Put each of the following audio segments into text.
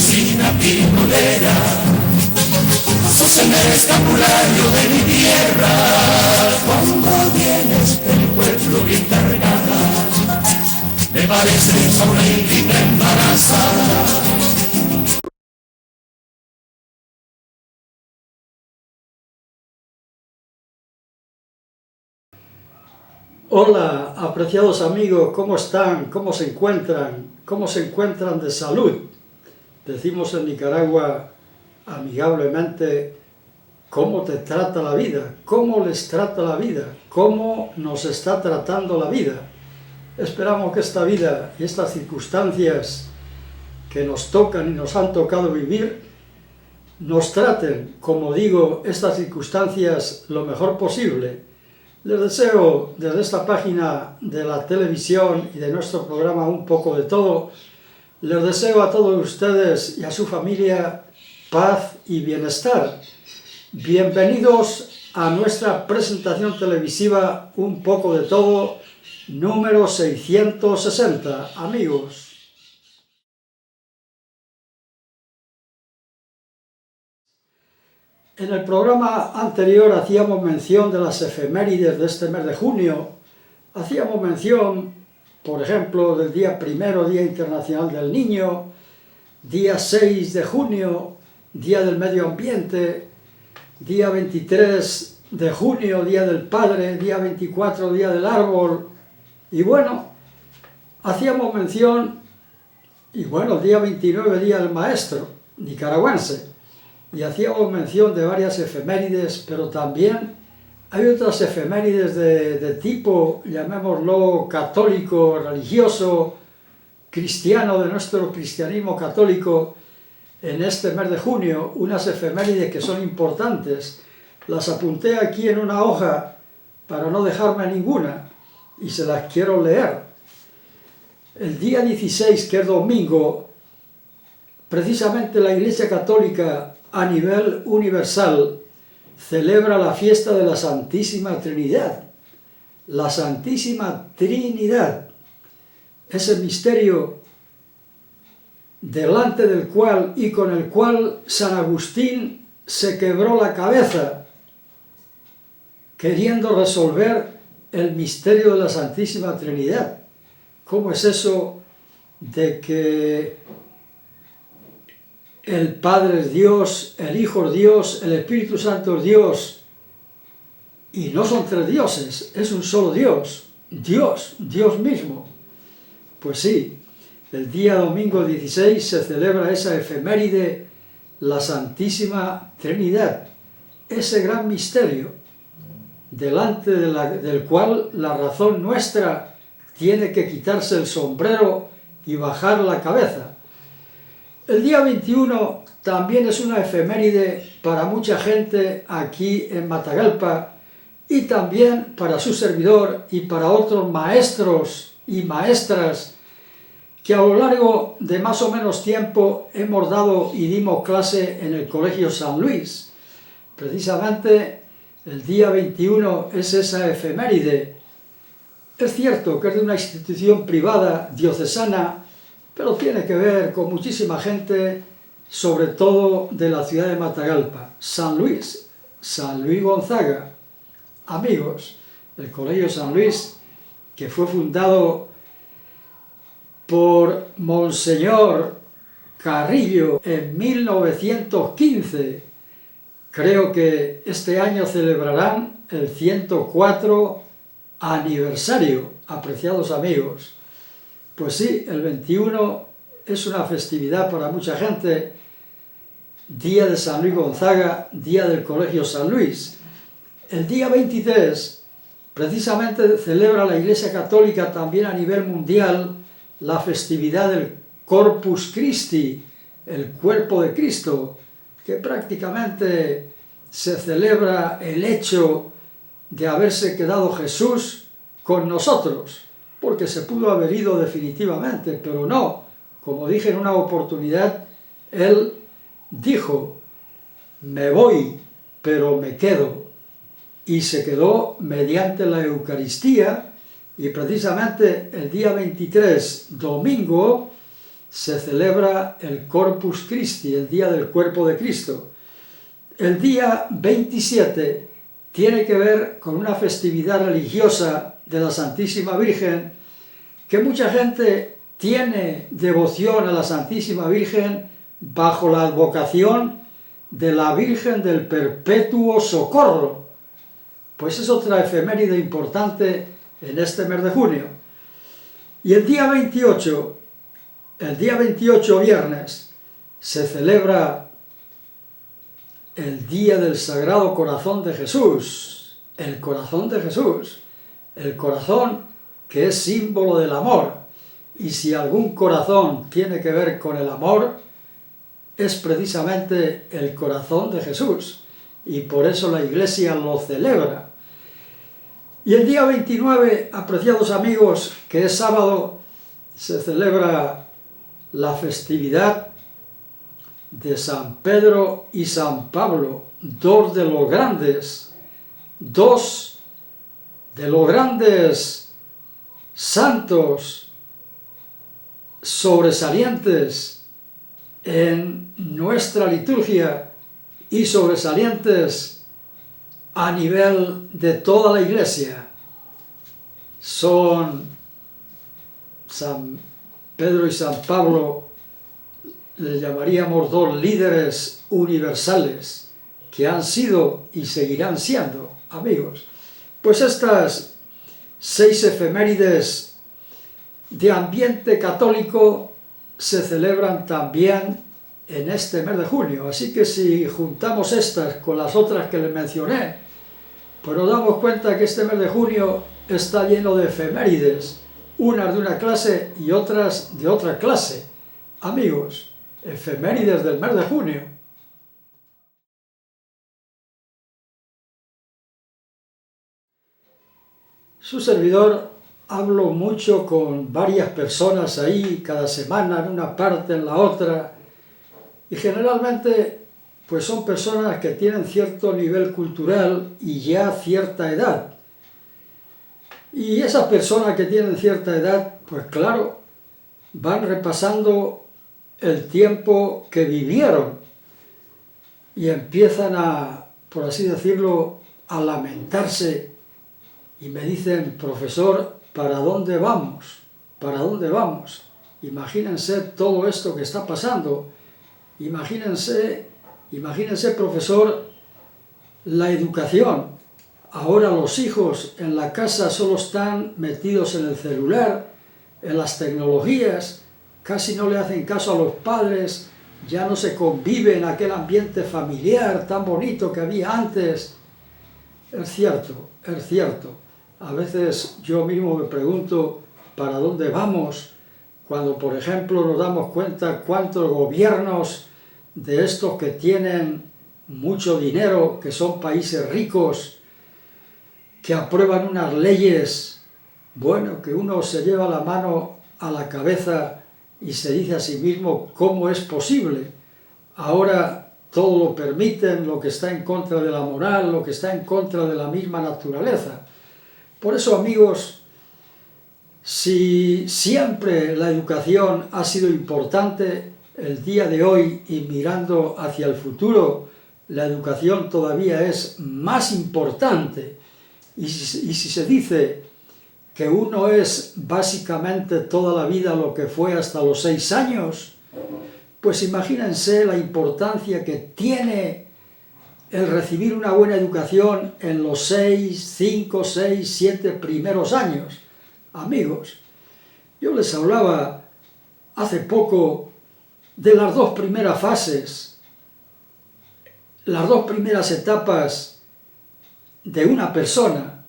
vecina pimolera, sos el escapulario de mi tierra. Cuando vienes del pueblo bien cargada, me pareces a una hijita embarazada. Hola, apreciados amigos, ¿cómo están? ¿Cómo se encuentran? ¿Cómo se encuentran de salud? Decimos en Nicaragua amigablemente, ¿cómo te trata la vida? ¿Cómo les trata la vida? ¿Cómo nos está tratando la vida? Esperamos que esta vida y estas circunstancias que nos tocan y nos han tocado vivir, nos traten, como digo, estas circunstancias lo mejor posible. Les deseo desde esta página de la televisión y de nuestro programa Un Poco de Todo, les deseo a todos ustedes y a su familia paz y bienestar. Bienvenidos a nuestra presentación televisiva Un Poco de Todo, número 660, amigos. En el programa anterior hacíamos mención de las efemérides de este mes de junio. Hacíamos mención, por ejemplo, del día 1, Día Internacional del Niño, día 6 de junio, Día del Medio Ambiente, día 23 de junio, Día del Padre, día 24, Día del Árbol. Y bueno, hacíamos mención, el día 29, Día del Maestro nicaragüense. Y hacíamos mención de varias efemérides, pero también hay otras efemérides de tipo, llamémoslo, católico, religioso, cristiano, de nuestro cristianismo católico, en este mes de junio, unas efemérides que son importantes. Las apunté aquí en una hoja para no dejarme ninguna, y se las quiero leer. El día 16, que es domingo, precisamente la Iglesia Católica a nivel universal celebra la fiesta de la Santísima Trinidad. La Santísima Trinidad, ese misterio delante del cual y con el cual San Agustín se quebró la cabeza queriendo resolver el misterio de la Santísima Trinidad. ¿Cómo es eso de que el Padre es Dios, el Hijo es Dios, el Espíritu Santo es Dios, y no son tres dioses, es un solo Dios, Dios mismo? Pues sí, el día domingo 16 se celebra esa efeméride, la Santísima Trinidad, ese gran misterio, delante del cual la razón nuestra tiene que quitarse el sombrero y bajar la cabeza. El día 21 también es una efeméride para mucha gente aquí en Matagalpa y también para su servidor y para otros maestros y maestras que a lo largo de más o menos tiempo hemos dado y dimos clase en el Colegio San Luis. Precisamente el día 21 es esa efeméride. Es cierto que es de una institución privada diocesana, pero tiene que ver con muchísima gente, sobre todo de la ciudad de Matagalpa. San Luis Gonzaga, amigos, el Colegio San Luis, que fue fundado por Monseñor Carrillo en 1915. Creo que este año celebrarán el 104 aniversario, apreciados amigos. Pues sí, el 21 es una festividad para mucha gente, Día de San Luis Gonzaga, Día del Colegio San Luis. El día 23, precisamente, celebra la Iglesia Católica también a nivel mundial la festividad del Corpus Christi, el cuerpo de Cristo, que prácticamente se celebra el hecho de haberse quedado Jesús con nosotros, porque se pudo haber ido definitivamente, pero no. Como dije en una oportunidad, Él dijo, me voy, pero me quedo. Y se quedó mediante la Eucaristía, y precisamente el día 23, domingo, se celebra el Corpus Christi, el día del cuerpo de Cristo. El día 27 tiene que ver con una festividad religiosa de la Santísima Virgen, que mucha gente tiene devoción a la Santísima Virgen bajo la advocación de la Virgen del Perpetuo Socorro. Pues es otra efeméride importante en este mes de junio. Y el día 28 viernes, se celebra el Día del Sagrado Corazón de Jesús, el corazón de Jesús, el corazón que es símbolo del amor. Y si algún corazón tiene que ver con el amor, es precisamente el corazón de Jesús, y por eso la Iglesia lo celebra. Y el día 29, apreciados amigos, que es sábado, se celebra la festividad de San Pedro y San Pablo, dos de los grandes santos sobresalientes en nuestra liturgia y sobresalientes a nivel de toda la Iglesia. Son San Pedro y San Pablo, les llamaríamos dos líderes universales que han sido y seguirán siendo, amigos. Pues estas 6 efemérides de ambiente católico se celebran también en este mes de junio, así que si juntamos estas con las otras que les mencioné, pues nos damos cuenta que este mes de junio está lleno de efemérides, unas de una clase y otras de otra clase. Amigos, efemérides del mes de junio. Su servidor hablo mucho con varias personas ahí, cada semana en una parte, en la otra, y generalmente pues son personas que tienen cierto nivel cultural y ya cierta edad. Y esas personas que tienen cierta edad, pues claro, van repasando el tiempo que vivieron y empiezan a, por así decirlo, a lamentarse y me dicen: profesor, ¿para dónde vamos? ¿Para dónde vamos? Imagínense todo esto que está pasando. Imagínense, profesor, la educación. Ahora los hijos en la casa solo están metidos en el celular, en las tecnologías, casi no le hacen caso a los padres, ya no se convive en aquel ambiente familiar tan bonito que había antes. Es cierto, es cierto. A veces yo mismo me pregunto para dónde vamos, cuando por ejemplo nos damos cuenta cuántos gobiernos de estos que tienen mucho dinero, que son países ricos, que aprueban unas leyes, bueno, que uno se lleva la mano a la cabeza y se dice a sí mismo: ¿cómo es posible? Ahora todo lo permiten, lo que está en contra de la moral, lo que está en contra de la misma naturaleza. Por eso, amigos, si siempre la educación ha sido importante, el día de hoy y mirando hacia el futuro, la educación todavía es más importante. Y si se dice que uno es básicamente toda la vida lo que fue hasta los 6 años, pues imagínense la importancia que tiene el recibir una buena educación en los 5, 6, 7 primeros años. Amigos, yo les hablaba hace poco de las 2 primeras fases, las 2 primeras etapas de una persona,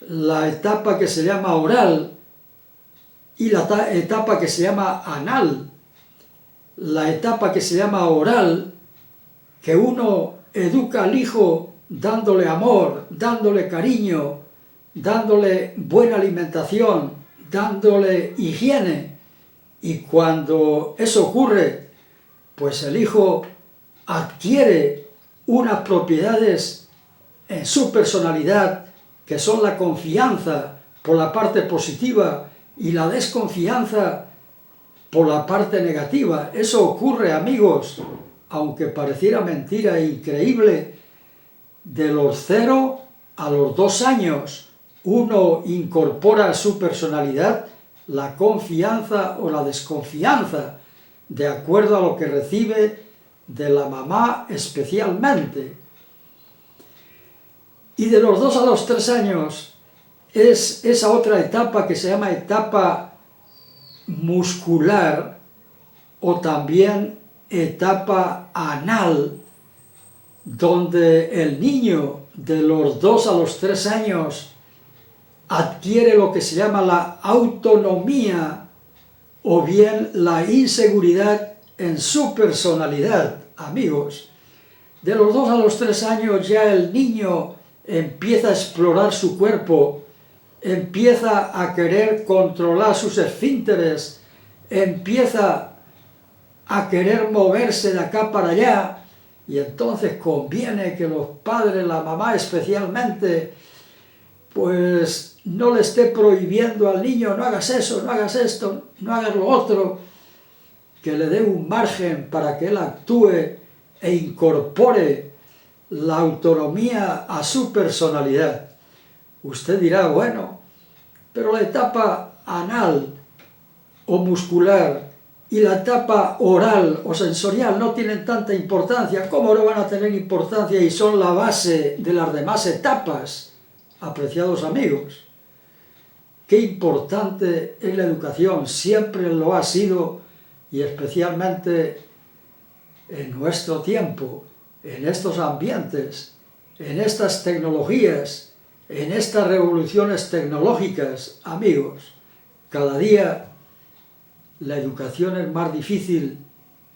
la etapa que se llama oral y la etapa que se llama anal. La etapa que se llama oral, que uno educa al hijo dándole amor, dándole cariño, dándole buena alimentación, dándole higiene, y cuando eso ocurre, pues el hijo adquiere unas propiedades en su personalidad, que son la confianza por la parte positiva y la desconfianza por la parte negativa. Eso ocurre, amigos, aunque pareciera mentira e increíble, de los 0 a los 2 años uno incorpora a su personalidad la confianza o la desconfianza, de acuerdo a lo que recibe de la mamá especialmente. Y de los 2 a los 3 años es esa otra etapa que se llama etapa muscular o también etapa anal, donde el niño de los 2 a los 3 años adquiere lo que se llama la autonomía o bien la inseguridad en su personalidad, amigos. De los 2 a los 3 años ya el niño empieza a explorar su cuerpo, empieza a querer controlar sus esfínteres, empieza a querer moverse de acá para allá, y entonces conviene que los padres, la mamá especialmente, pues no le esté prohibiendo al niño, no hagas eso, no hagas esto, no hagas lo otro, que le dé un margen para que él actúe e incorpore la autonomía a su personalidad. Usted dirá, bueno, pero la etapa anal o muscular y la etapa oral o sensorial no tienen tanta importancia. ¿Cómo no van a tener importancia y son la base de las demás etapas? Apreciados amigos, qué importante es la educación, siempre lo ha sido, y especialmente en nuestro tiempo, en estos ambientes, en estas tecnologías, en estas revoluciones tecnológicas, amigos. Cada día la educación es más difícil,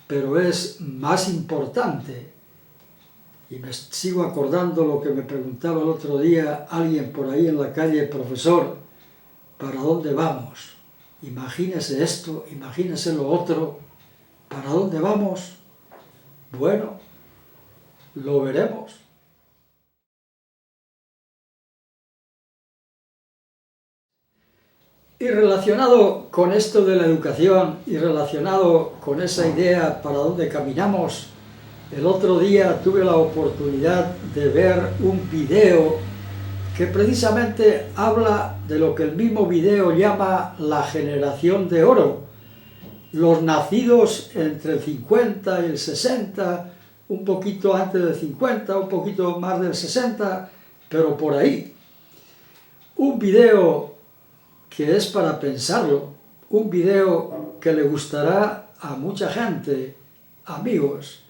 pero es más importante. Y me sigo acordando lo que me preguntaba el otro día alguien por ahí en la calle: profesor, ¿para dónde vamos? Imagínese esto, imagínese lo otro. ¿Para dónde vamos? Bueno, lo veremos. Y relacionado con esto de la educación y relacionado con esa idea para dónde caminamos, el otro día tuve la oportunidad de ver un video que precisamente habla de lo que el mismo video llama la generación de oro. Los nacidos entre el 50 y el 60, un poquito antes del 50, un poquito más del 60, pero por ahí. Un video que es para pensarlo, un video que le gustará a mucha gente, amigos.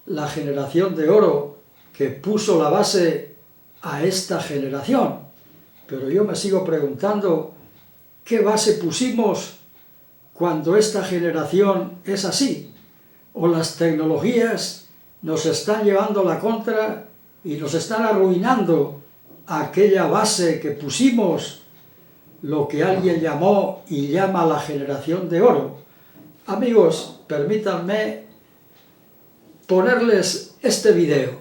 La generación de oro que puso la base a esta generación. Pero yo me sigo preguntando, ¿qué base pusimos cuando esta generación es así? ¿O las tecnologías nos están llevando la contra y nos están arruinando aquella base que pusimos, lo que alguien llamó y llama la generación de oro? Amigos, permítanme ponerles este video.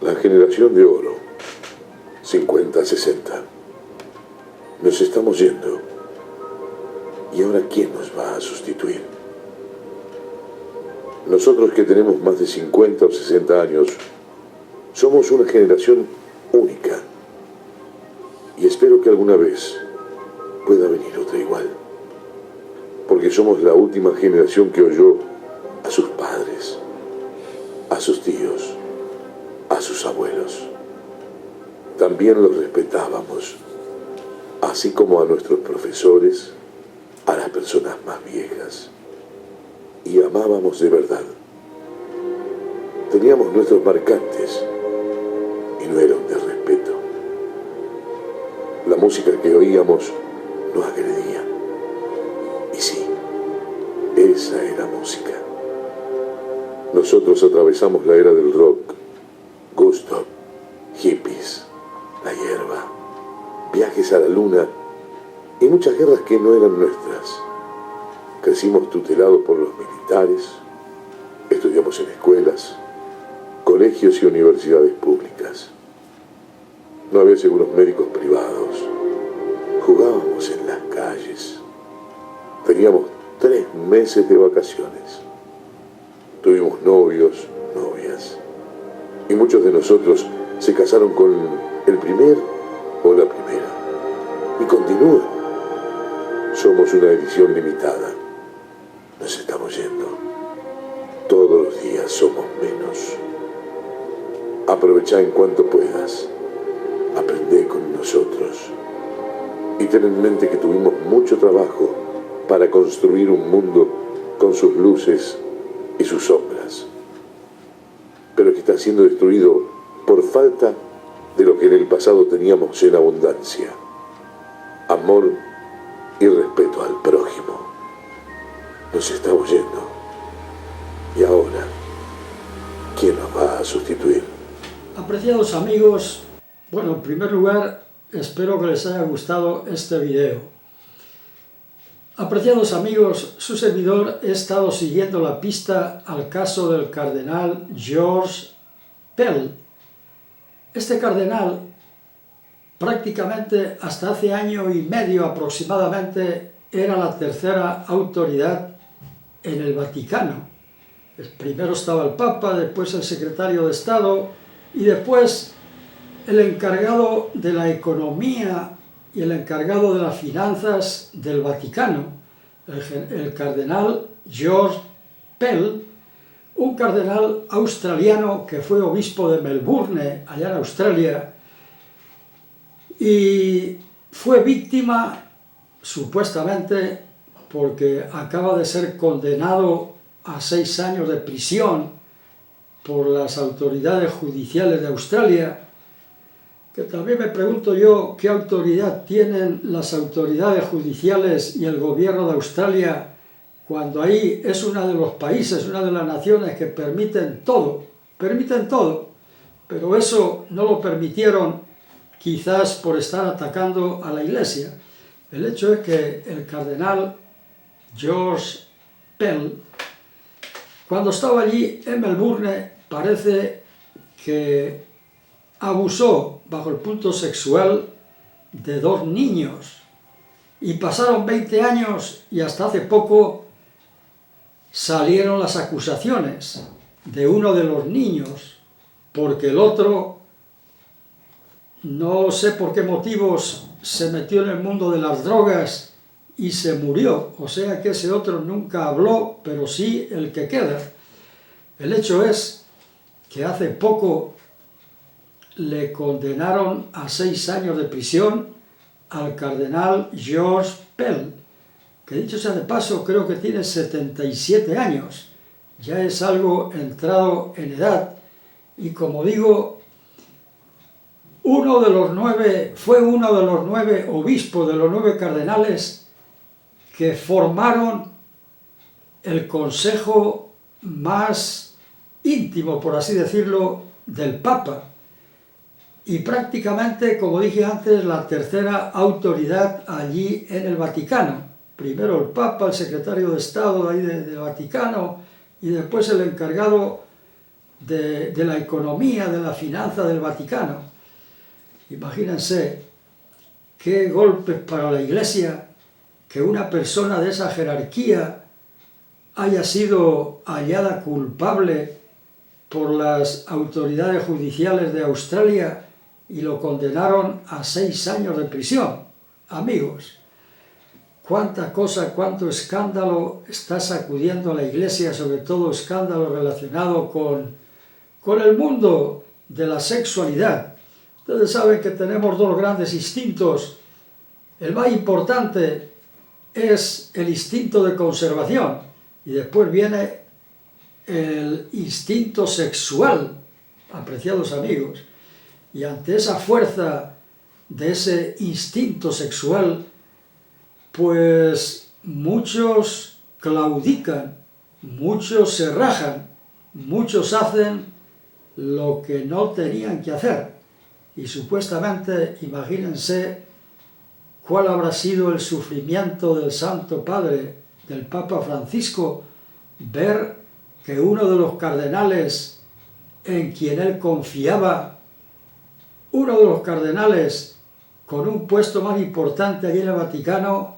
La generación de oro, 50-60. Nos estamos yendo. ¿Y ahora quién nos va a sustituir? Nosotros que tenemos más de 50 o 60 años, somos una generación única. Y espero que alguna vez pueda venir otra igual. Porque somos la última generación que oyó a sus padres, a sus tíos, a sus abuelos. También los respetábamos, así como a nuestros profesores, a las personas más viejas. Y amábamos de verdad. Teníamos nuestros marcantes y no eran de respeto. La música que oíamos nos agredía. Y sí, esa era música. Nosotros atravesamos la era del rock, gusto, hippies, la hierba, viajes a la luna y muchas guerras que no eran nuestras. Crecimos tutelados por los militares, estudiamos en escuelas, colegios y universidades públicas. No había seguros médicos privados. Jugábamos en las calles. Teníamos 3 meses de vacaciones. Tuvimos novios, novias. Y muchos de nosotros se casaron con el primer o la primera. Y continúan. Somos una edición limitada. Nos estamos yendo. Todos los días somos menos. Aprovecha en cuanto puedas. Aprende con nosotros. Y ten en mente que tuvimos mucho trabajo para construir un mundo con sus luces y sus sombras, pero que está siendo destruido por falta de lo que en el pasado teníamos en abundancia: amor y respeto al prójimo. Nos estamos yendo. Y ahora, ¿quién nos va a sustituir? Apreciados amigos, bueno, en primer lugar, espero que les haya gustado este video. Apreciados amigos, su servidor he estado siguiendo la pista al caso del cardenal Georges Pell. Este cardenal, prácticamente hasta hace año y medio aproximadamente, era la tercera autoridad en el Vaticano. Primero estaba el Papa, después el secretario de Estado y después el encargado de la economía y el encargado de las finanzas del Vaticano, el cardenal Georges Pell, un cardenal australiano que fue obispo de Melbourne, allá en Australia, y fue víctima, supuestamente, porque acaba de ser condenado a 6 años de prisión por las autoridades judiciales de Australia, que también me pregunto yo qué autoridad tienen las autoridades judiciales y el gobierno de Australia cuando ahí es uno de los países, una de las naciones que permiten todo, pero eso no lo permitieron quizás por estar atacando a la Iglesia. El hecho es que el cardenal Georges Pell, cuando estaba allí en Melbourne, parece que abusó bajo el punto sexual de 2 niños y pasaron 20 años y hasta hace poco salieron las acusaciones de uno de los niños porque el otro, no sé por qué motivos, se metió en el mundo de las drogas y se murió, o sea que ese otro nunca habló, pero sí el que queda. El hecho es que hace poco le condenaron a 6 años de prisión al cardenal Georges Pell, que dicho sea de paso creo que tiene 77 años, ya es algo entrado en edad, y como digo, fue uno de los 9 obispos, de los 9 cardenales que formaron el consejo más íntimo, por así decirlo, del Papa, y prácticamente, como dije antes, la tercera autoridad allí en el Vaticano. Primero el Papa, el secretario de Estado de ahí del Vaticano, y después el encargado de la economía, de la finanza del Vaticano. Imagínense qué golpes para la Iglesia que una persona de esa jerarquía haya sido hallada culpable por las autoridades judiciales de Australia y lo condenaron a 6 años de prisión. Amigos, cuánta cosa, cuánto escándalo está sacudiendo a la Iglesia, sobre todo escándalo relacionado con el mundo de la sexualidad. Ustedes saben que tenemos 2 grandes instintos. El más importante es el instinto de conservación y después viene el instinto sexual, apreciados amigos. Y ante esa fuerza de ese instinto sexual, pues muchos claudican, muchos se rajan, muchos hacen lo que no tenían que hacer. Y supuestamente, imagínense cuál habrá sido el sufrimiento del Santo Padre, del Papa Francisco, ver que uno de los cardenales en quien él confiaba uno de los cardenales con un puesto más importante allí en el Vaticano,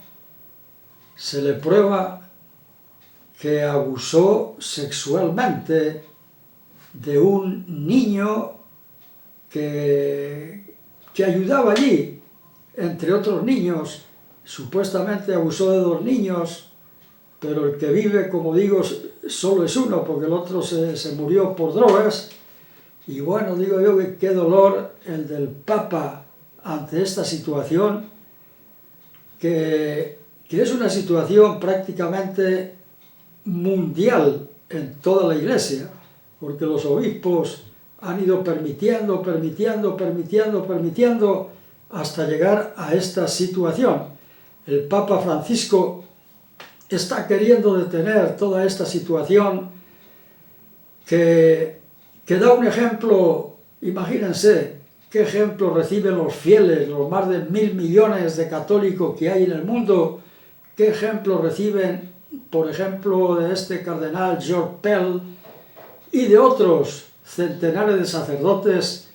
se le prueba que abusó sexualmente de un niño que ayudaba allí, entre otros niños. Supuestamente abusó de 2 niños, pero el que vive, como digo, solo es uno, porque el otro se murió por drogas. Y bueno, digo yo que qué dolor el del Papa ante esta situación, que es una situación prácticamente mundial en toda la Iglesia, porque los obispos han ido permitiendo hasta llegar a esta situación. El Papa Francisco está queriendo detener toda esta situación que da un ejemplo. Imagínense qué ejemplo reciben los fieles, los más de 1.000 millones de católicos que hay en el mundo, qué ejemplo reciben, por ejemplo, de este cardenal George Pell y de otros centenares de sacerdotes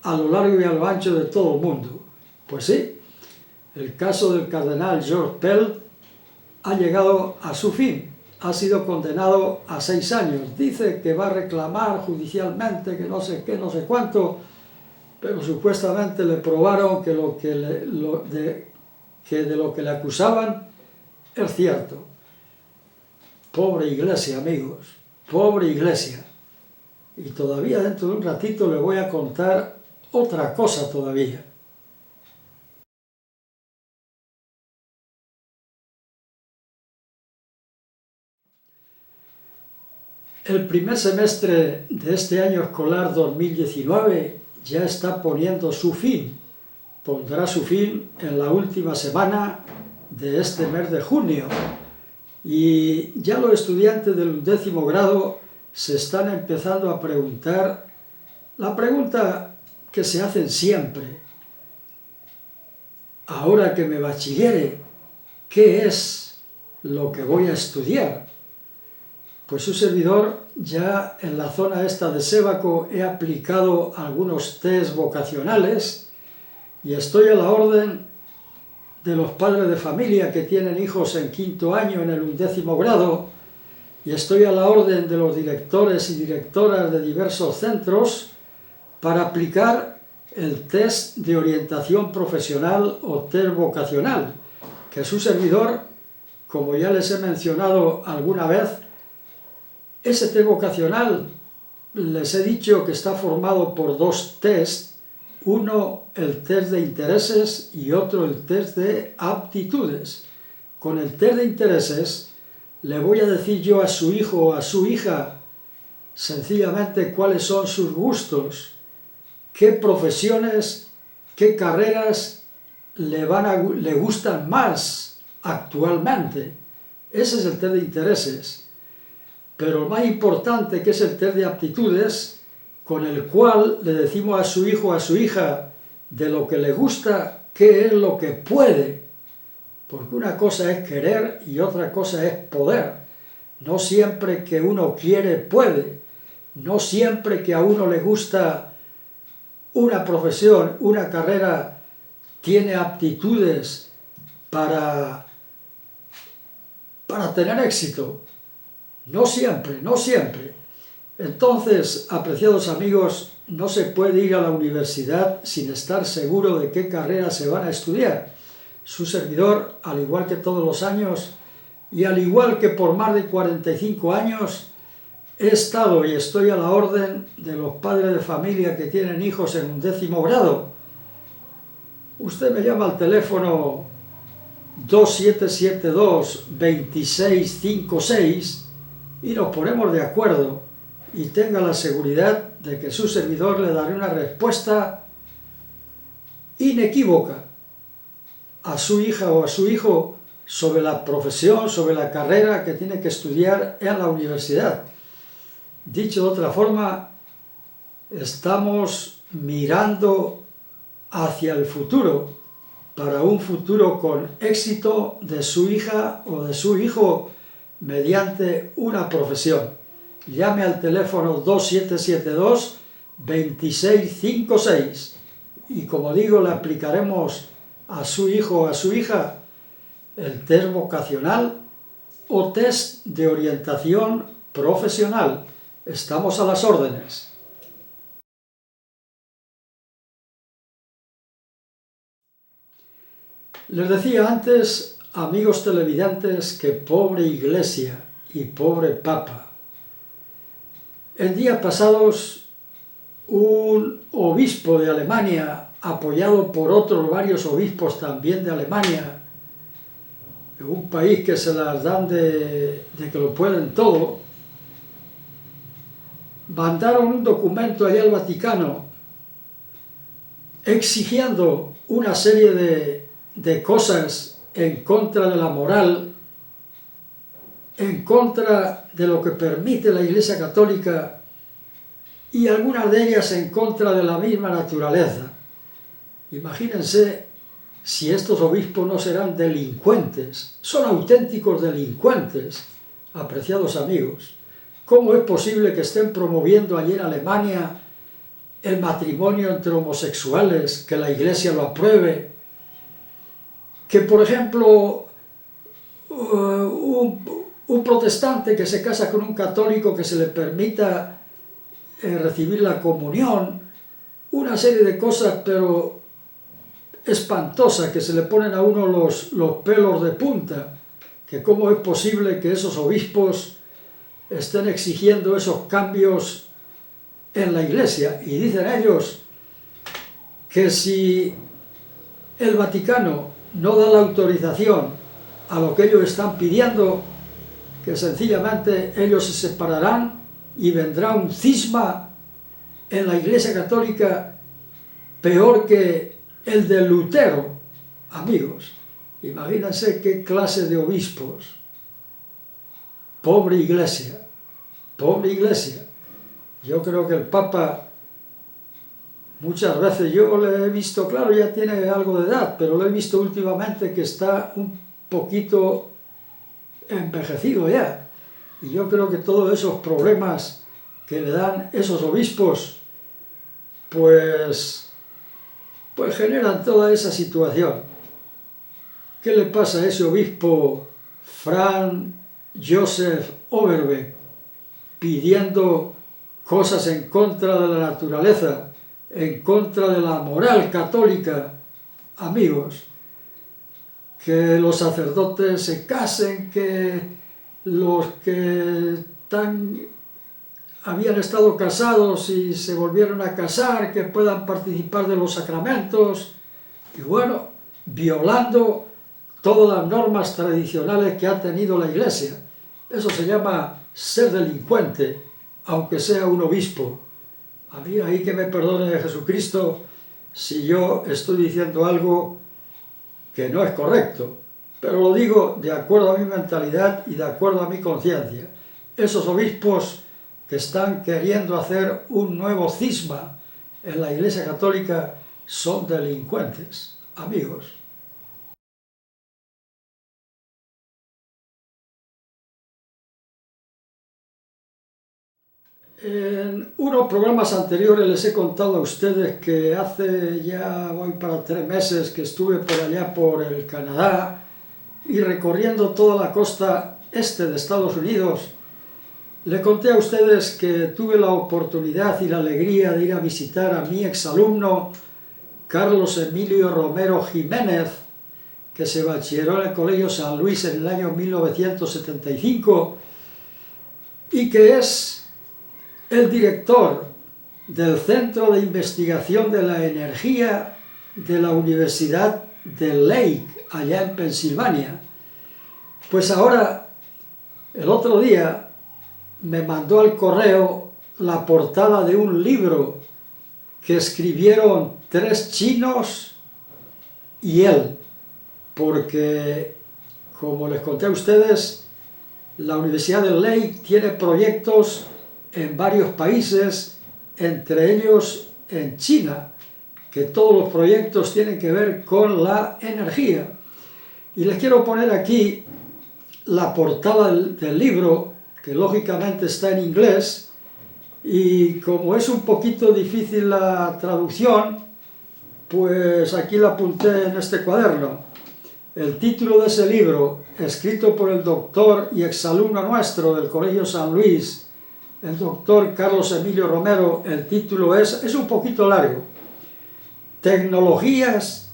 a lo largo y a lo ancho de todo el mundo. Pues sí, el caso del cardenal George Pell ha llegado a su fin, ha sido condenado a 6 años, dice que va a reclamar judicialmente, que no sé qué, no sé cuánto, pero supuestamente le probaron que de lo que le acusaban es cierto. Pobre Iglesia, amigos, pobre Iglesia. Y todavía dentro de un ratito le voy a contar otra cosa todavía. El primer semestre de este año escolar 2019 ya está poniendo su fin. Pondrá su fin en la última semana de este mes de junio. Y ya los estudiantes del 11º grado se están empezando a preguntar la pregunta que se hacen siempre. Ahora que me bachillere, ¿qué es lo que voy a estudiar? Pues su servidor ya en la zona esta de Sébaco he aplicado algunos test vocacionales y estoy a la orden de los padres de familia que tienen hijos en 5º año en el 11º grado y estoy a la orden de los directores y directoras de diversos centros para aplicar el test de orientación profesional o test vocacional, que su servidor, como ya les he mencionado alguna vez, ese test vocacional les he dicho que está formado por 2 tests, uno el test de intereses y otro el test de aptitudes. Con el test de intereses le voy a decir yo a su hijo o a su hija sencillamente cuáles son sus gustos, qué profesiones, qué carreras le gustan más actualmente. Ese es el test de intereses. Pero lo más importante, que es el test de aptitudes, con el cual le decimos a su hijo o a su hija de lo que le gusta, qué es lo que puede. Porque una cosa es querer y otra cosa es poder. No siempre que uno quiere, puede. No siempre que a uno le gusta una profesión, una carrera, tiene aptitudes para tener éxito. No siempre, no siempre. Entonces, apreciados amigos, no se puede ir a la universidad sin estar seguro de qué carrera se van a estudiar. Su servidor, al igual que todos los años, y al igual que por más de 45 años, he estado y estoy a la orden de los padres de familia que tienen hijos en 11º grado. Usted me llama al teléfono 2772-2656 y nos ponemos de acuerdo, y tenga la seguridad de que su servidor le dará una respuesta inequívoca a su hija o a su hijo sobre la profesión, sobre la carrera que tiene que estudiar en la universidad. Dicho de otra forma, estamos mirando hacia el futuro, para un futuro con éxito de su hija o de su hijo mediante una profesión. Llame al teléfono 2772-2656 y como digo, le aplicaremos a su hijo o a su hija el test vocacional o test de orientación profesional. Estamos a las órdenes. Les decía antes, amigos televidentes, que pobre Iglesia y pobre Papa. En días pasados, un obispo de Alemania, apoyado por otros varios obispos también de Alemania, un país que se las dan de que lo pueden todo, mandaron un documento allá al Vaticano exigiendo una serie de cosas en contra de la moral, en contra de lo que permite la Iglesia Católica y algunas de ellas en contra de la misma naturaleza. Imagínense si estos obispos no serán delincuentes, son auténticos delincuentes, apreciados amigos. ¿Cómo es posible que estén promoviendo allí en Alemania el matrimonio entre homosexuales, que la Iglesia lo apruebe? Que, por ejemplo, un protestante que se casa con un católico, que se le permita recibir la comunión, una serie de cosas, pero espantosas, que se le ponen a uno los pelos de punta, que cómo es posible que esos obispos estén exigiendo esos cambios en la Iglesia. Y dicen ellos que si el Vaticano no da la autorización a lo que ellos están pidiendo, que sencillamente ellos se separarán y vendrá un cisma en la Iglesia Católica peor que el de Lutero. Amigos, imagínense qué clase de obispos. Pobre Iglesia, pobre Iglesia. Yo creo que el Papa, muchas veces yo le he visto, claro, ya tiene algo de edad, pero lo he visto últimamente que está un poquito envejecido ya. Y yo creo que todos esos problemas que le dan esos obispos, pues generan toda esa situación. ¿Qué le pasa a ese obispo Franz Josef Overbeck pidiendo cosas en contra de la naturaleza, en contra de la moral católica? Amigos, que los sacerdotes se casen, que los que habían estado casados y se volvieron a casar, que puedan participar de los sacramentos, y bueno, violando todas las normas tradicionales que ha tenido la Iglesia. Eso se llama ser delincuente, aunque sea un obispo. A mí ahí que me perdone Jesucristo si yo estoy diciendo algo que no es correcto, pero lo digo de acuerdo a mi mentalidad y de acuerdo a mi conciencia. Esos obispos que están queriendo hacer un nuevo cisma en la Iglesia Católica son delincuentes, amigos. En unos programas anteriores les he contado a ustedes que hace ya, voy para 3 meses, que estuve por allá por el Canadá y recorriendo toda la costa este de Estados Unidos. Le conté a ustedes que tuve la oportunidad y la alegría de ir a visitar a mi exalumno Carlos Emilio Romero Jiménez, que se bachilleró en el Colegio San Luis en el año 1975 y que es el director del Centro de Investigación de la Energía de la Universidad de Lake, allá en Pensilvania. Pues ahora, el otro día, me mandó al correo la portada de un libro que escribieron 3 chinos y él, porque, como les conté a ustedes, la Universidad de Lake tiene proyectos en varios países, entre ellos en China, que todos los proyectos tienen que ver con la energía. Y les quiero poner aquí la portada del libro, que lógicamente está en inglés, y como es un poquito difícil la traducción, Pues aquí lo apunté en este cuaderno. El título de ese libro, escrito por el doctor y exalumno nuestro del Colegio San Luis, el doctor Carlos Emilio Romero, el título es un poquito largo. Tecnologías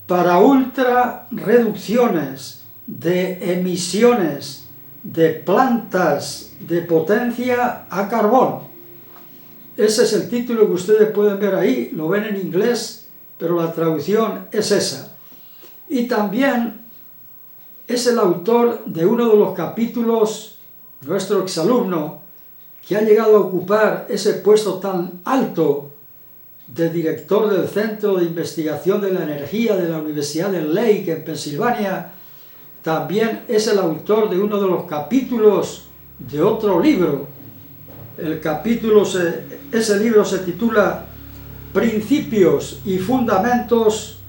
para ultra reducciones de emisiones de plantas de potencia a carbón. Ese es el título que ustedes pueden ver ahí, lo ven en inglés, pero la traducción es esa. Y también es el autor de uno de los capítulos, nuestro exalumno, que ha llegado a ocupar ese puesto tan alto de director del Centro de Investigación de la Energía de la Universidad de Lake en Pensilvania. También es el autor de uno de los capítulos de otro libro. Ese libro se titula Principios y Fundamentos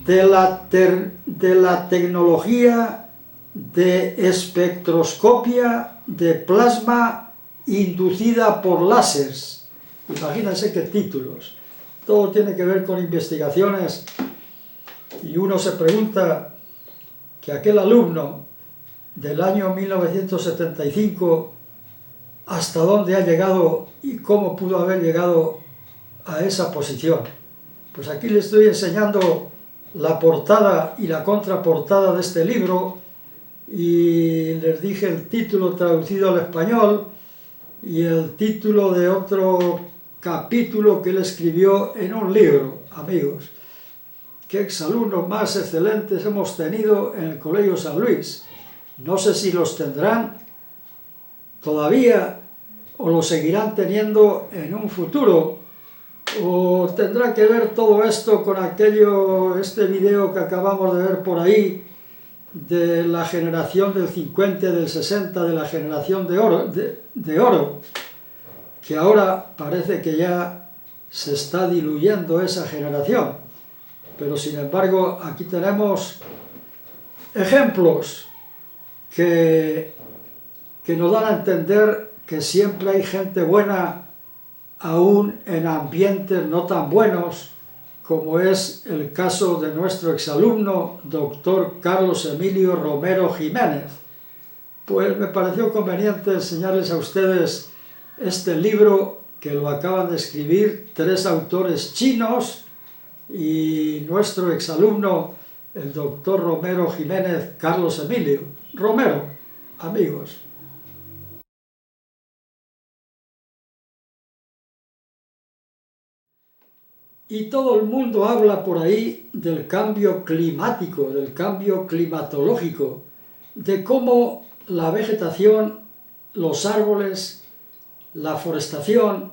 de la tecnología de espectroscopia de plasma inducida por láseres. Imagínense qué títulos. Todo tiene que ver con investigaciones y uno se pregunta que aquel alumno del año 1975 hasta dónde ha llegado y cómo pudo haber llegado a esa posición. Pues aquí les estoy enseñando la portada y la contraportada de este libro y les dije el título traducido al español y el título de otro capítulo que él escribió en un libro. Amigos, qué exalumnos más excelentes hemos tenido en el Colegio San Luis. No sé si los tendrán todavía o los seguirán teniendo en un futuro, o tendrá que ver todo esto con este video que acabamos de ver por ahí de la generación del 50 y del 60, de la generación de oro, que ahora parece que ya se está diluyendo esa generación, pero sin embargo aquí tenemos ejemplos que nos dan a entender que siempre hay gente buena aún en ambientes no tan buenos, como es el caso de nuestro exalumno, doctor Carlos Emilio Romero Jiménez. Pues me pareció conveniente enseñarles a ustedes este libro que lo acaban de escribir 3 autores chinos y nuestro exalumno, el doctor Romero Jiménez, Carlos Emilio Romero. Amigos, y todo el mundo habla por ahí del cambio climático, del cambio climatológico, de cómo la vegetación, los árboles, la forestación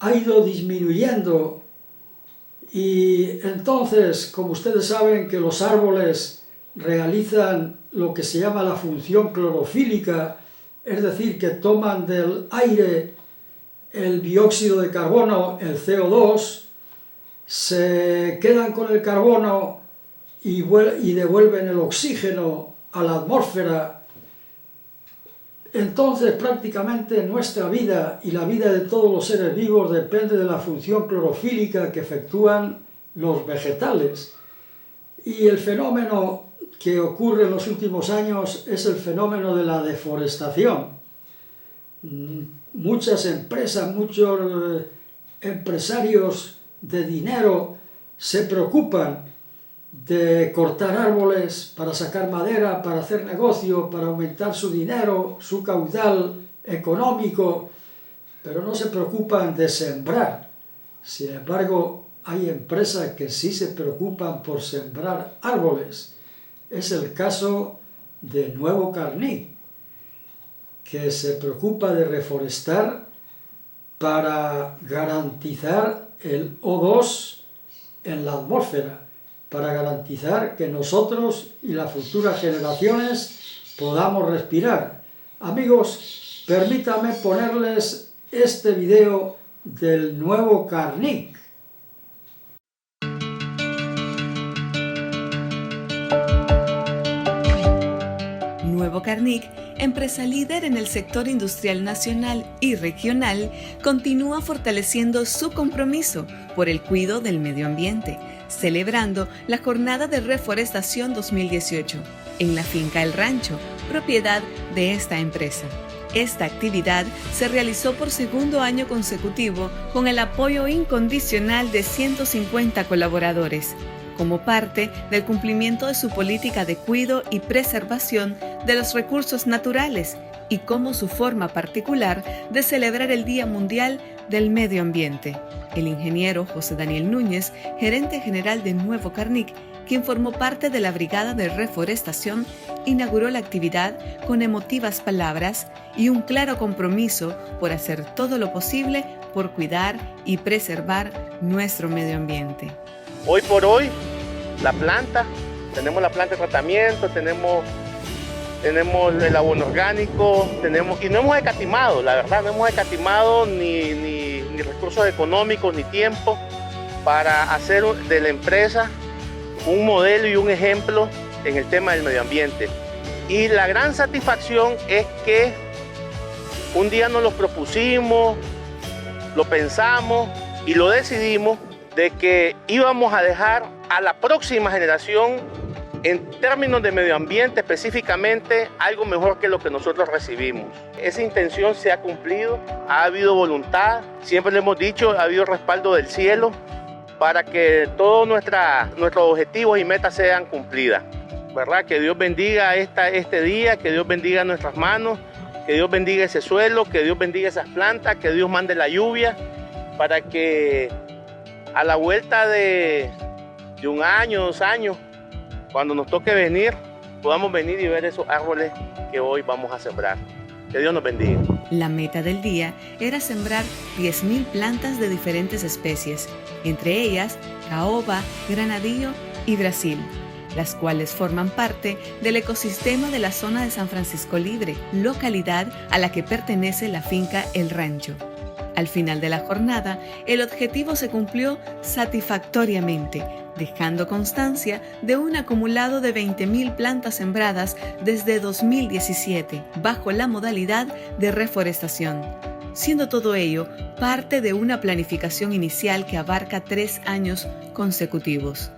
ha ido disminuyendo. Y entonces, como ustedes saben que los árboles realizan lo que se llama la función clorofílica, es decir, que toman del aire el dióxido de carbono, el CO2, se quedan con el carbono y devuelven el oxígeno a la atmósfera. Entonces prácticamente nuestra vida y la vida de todos los seres vivos depende de la función clorofílica que efectúan los vegetales. Y el fenómeno que ocurre en los últimos años es el fenómeno de la deforestación. Muchas empresas, muchos empresarios de dinero se preocupan de cortar árboles para sacar madera, para hacer negocio, para aumentar su dinero, su caudal económico, pero no se preocupan de sembrar. Sin embargo, hay empresas que sí se preocupan por sembrar árboles. Es el caso de Nuevo Carnic, que se preocupa de reforestar para garantizar el O2 en la atmósfera, para garantizar que nosotros y las futuras generaciones podamos respirar. Amigos, permítanme ponerles este video del Nuevo Carnic. Nuevo Carnic empresa líder en el sector industrial nacional y regional, continúa fortaleciendo su compromiso por el cuidado del medio ambiente, celebrando la Jornada de Reforestación 2018 en la finca El Rancho, propiedad de esta empresa. Esta actividad se realizó por segundo año consecutivo con el apoyo incondicional de 150 colaboradores, como parte del cumplimiento de su política de cuidado y preservación de los recursos naturales y como su forma particular de celebrar el Día Mundial del Medio Ambiente. El ingeniero José Daniel Núñez, gerente general de Nuevo Carnic, quien formó parte de la Brigada de Reforestación, inauguró la actividad con emotivas palabras y un claro compromiso por hacer todo lo posible por cuidar y preservar nuestro medio ambiente. Hoy por hoy, tenemos la planta de tratamiento, tenemos el abono orgánico, y no hemos escatimado, la verdad, no hemos escatimado ni recursos económicos ni tiempo para hacer de la empresa un modelo y un ejemplo en el tema del medio ambiente. Y la gran satisfacción es que un día nos lo propusimos, lo pensamos y lo decidimos de que íbamos a dejar a la próxima generación, en términos de medio ambiente específicamente, algo mejor que lo que nosotros recibimos. Esa intención se ha cumplido, ha habido voluntad, siempre le hemos dicho, ha habido respaldo del cielo para que todos nuestros objetivos y metas sean cumplidas. ¿Verdad? Que Dios bendiga este día, que Dios bendiga nuestras manos, que Dios bendiga ese suelo, que Dios bendiga esas plantas, que Dios mande la lluvia para que a la vuelta de un año, 2 años, cuando nos toque venir, podamos venir y ver esos árboles que hoy vamos a sembrar. Que Dios nos bendiga. La meta del día era sembrar 10.000 plantas de diferentes especies, entre ellas caoba, granadillo y brasil, las cuales forman parte del ecosistema de la zona de San Francisco Libre, localidad a la que pertenece la finca El Rancho. Al final de la jornada, el objetivo se cumplió satisfactoriamente, dejando constancia de un acumulado de 20.000 plantas sembradas desde 2017, bajo la modalidad de reforestación, siendo todo ello parte de una planificación inicial que abarca 3 años consecutivos.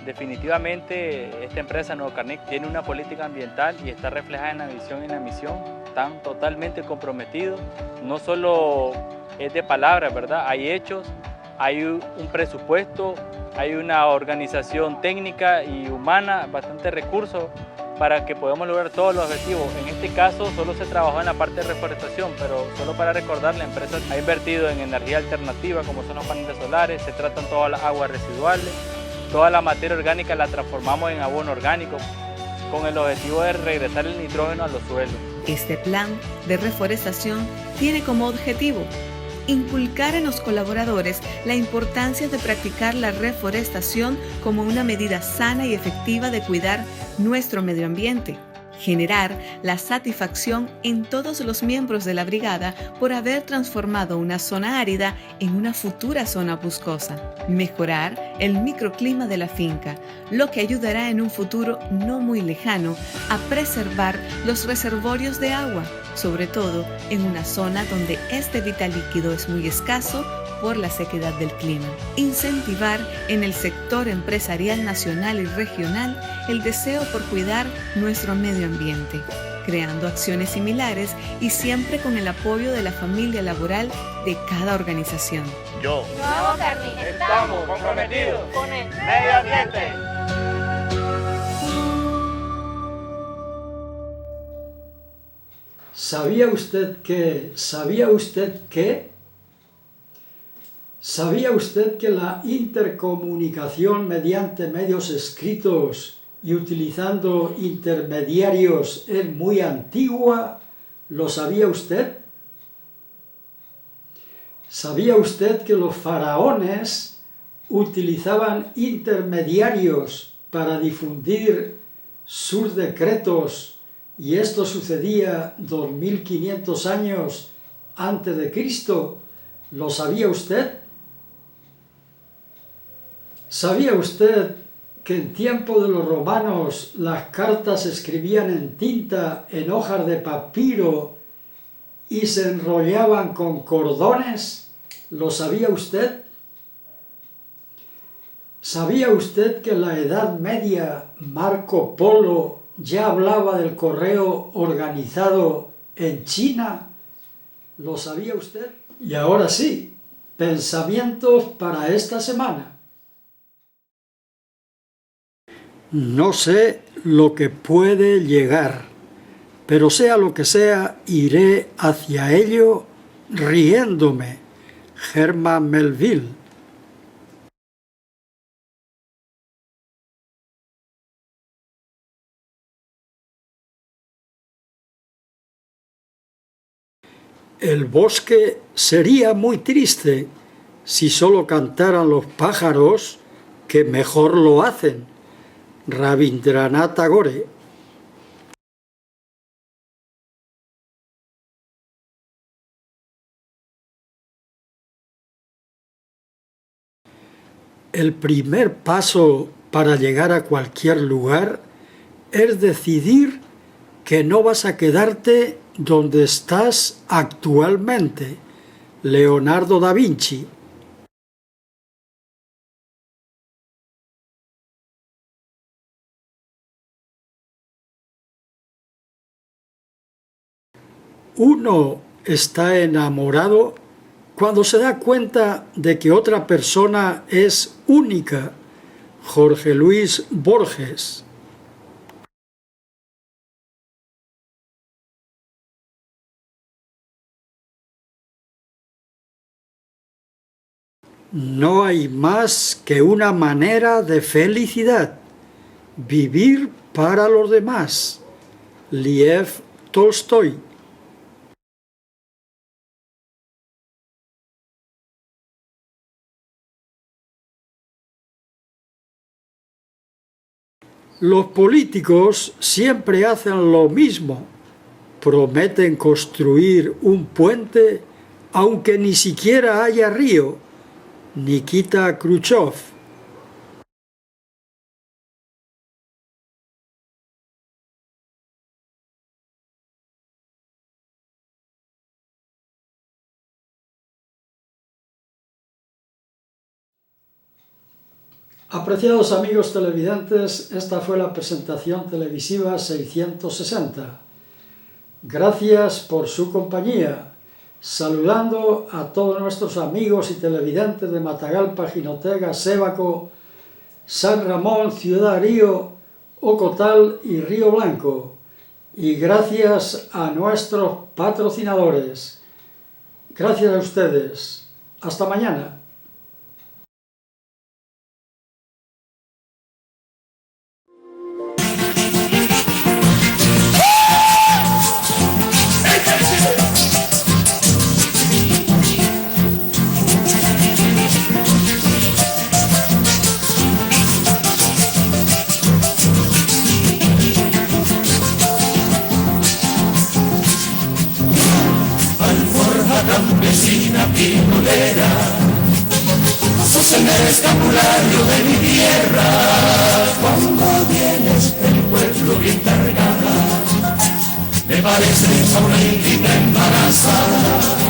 Definitivamente esta empresa Nuevo Carnic tiene una política ambiental y está reflejada en la visión y en la misión. Están totalmente comprometidos, no solo es de palabras, ¿verdad? Hay hechos, hay un presupuesto, hay una organización técnica y humana, bastante recursos para que podamos lograr todos los objetivos. En este caso solo se trabajó en la parte de reforestación, pero solo para recordar, la empresa ha invertido en energía alternativa como son los paneles solares, se tratan todas las aguas residuales, toda la materia orgánica la transformamos en abono orgánico con el objetivo de regresar el nitrógeno a los suelos. Este plan de reforestación tiene como objetivo inculcar en los colaboradores la importancia de practicar la reforestación como una medida sana y efectiva de cuidar nuestro medio ambiente, generar la satisfacción en todos los miembros de la brigada por haber transformado una zona árida en una futura zona boscosa, mejorar el microclima de la finca, lo que ayudará en un futuro no muy lejano a preservar los reservorios de agua, sobre todo en una zona donde este vital líquido es muy escaso por la sequedad del clima. Incentivar en el sector empresarial nacional y regional el deseo por cuidar nuestro medio ambiente, creando acciones similares y siempre con el apoyo de la familia laboral de cada organización. Nuevo Carnic, estamos comprometidos con el medio ambiente. ¿Sabía usted que la intercomunicación mediante medios escritos y utilizando intermediarios es muy antigua? ¿Lo sabía usted? ¿Sabía usted que los faraones utilizaban intermediarios para difundir sus decretos? Y esto sucedía 2500 años antes de Cristo. ¿Lo sabía usted? ¿Sabía usted que en tiempo de los romanos las cartas se escribían en tinta en hojas de papiro y se enrollaban con cordones? ¿Lo sabía usted? ¿Sabía usted que en la Edad Media Marco Polo ya hablaba del correo organizado en China? ¿Lo sabía usted? Y ahora sí, pensamientos para esta semana. No sé lo que puede llegar, pero sea lo que sea, iré hacia ello riéndome. Herman Melville. El bosque sería muy triste si solo cantaran los pájaros, que mejor lo hacen. Rabindranath Tagore. El primer paso para llegar a cualquier lugar es decidir que no vas a quedarte donde estás actualmente. Leonardo da Vinci. Uno está enamorado cuando se da cuenta de que otra persona es única. Jorge Luis Borges. No hay más que una manera de felicidad: vivir para los demás. Lev Tolstoy. Los políticos siempre hacen lo mismo. Prometen construir un puente aunque ni siquiera haya río. Nikita Khrushchev. Apreciados amigos televidentes, esta fue la presentación televisiva 660. Gracias por su compañía. Saludando a todos nuestros amigos y televidentes de Matagalpa, Jinotega, Sébaco, San Ramón, Ciudad Río, Ocotal y Río Blanco. Y gracias a nuestros patrocinadores. Gracias a ustedes. Hasta mañana. Campesina pinolera, sos el escapulario de mi tierra. Cuando vienes el pueblo bien cargada, me pareces a una íntima embarazada.